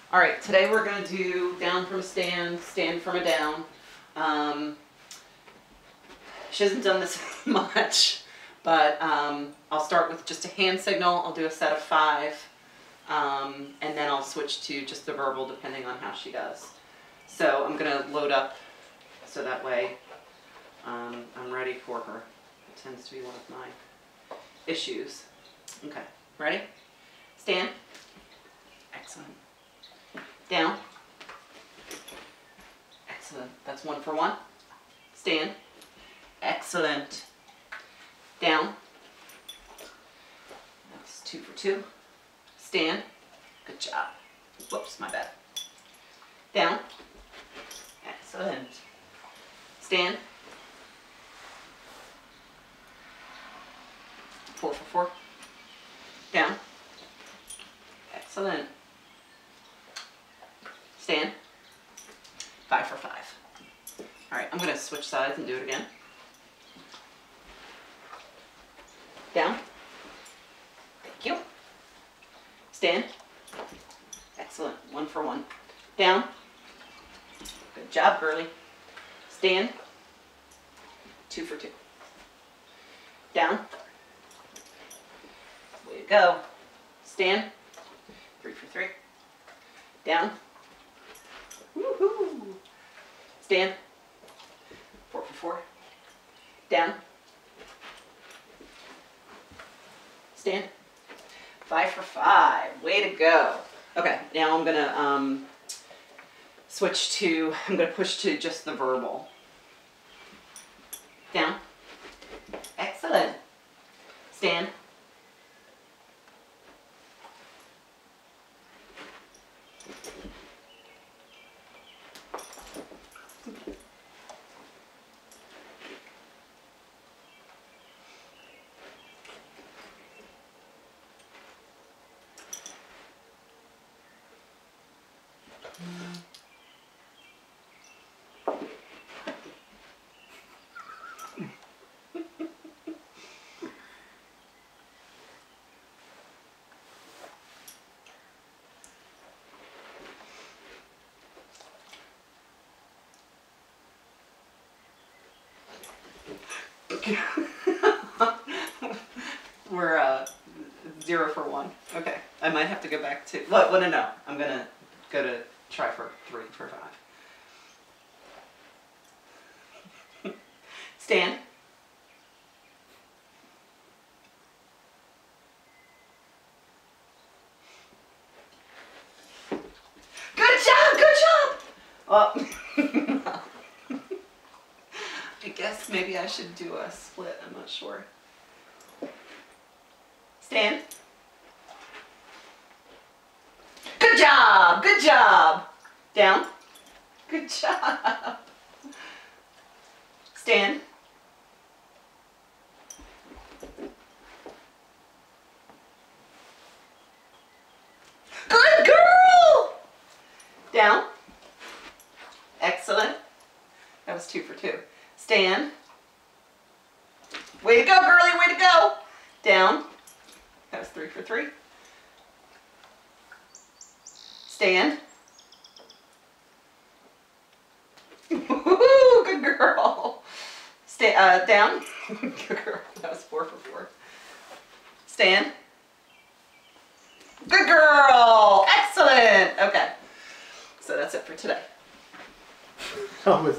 All right, today we're going to do down from a stand, stand from a down. She hasn't done this much, but I'll start with just a hand signal. I'll do a set of 5, and then I'll switch to just the verbal depending on how she does. So I'm going to load up so that way I'm ready for her. It tends to be one of my issues. Okay, ready? Stand. Excellent. Down. Excellent. That's 1 for 1. Stand. Excellent. Down. That's 2 for 2. Stand. Good job. Whoops, my bad. Down. Excellent. Stand. 4 for 4. Down. Excellent. Stand. 5 for 5. All right, I'm going to switch sides and do it again. Down. Thank you. Stand. Excellent. 1 for 1. Down. Good job, girly. Stand. 2 for 2. Down. Way to go. Stand. 3 for 3. Down. Woohoo! Stand. 4 for 4. Down. Stand. 5 for 5. Way to go. Okay, now I'm gonna switch to, I'm gonna push to just the verbal. Down. Excellent. Stand. We're 0 for 1. Okay, I might have to go back to, well, no. I'm gonna go to try for 3 for 5. Stand. Good job, good job! Oh. I guess maybe I should do a split, I'm not sure. Stand. Good job, good job. Down. Good job. Stand. Good girl. Down. Excellent. That was 2 for 2. Stand. Way to go, girly, way to go. Down. That was 3 for 3. Stand. Woohoo, good girl. Stay, down. Good girl. That was 4 for 4. Stand. Good girl. Excellent. Okay. So that's it for today. That was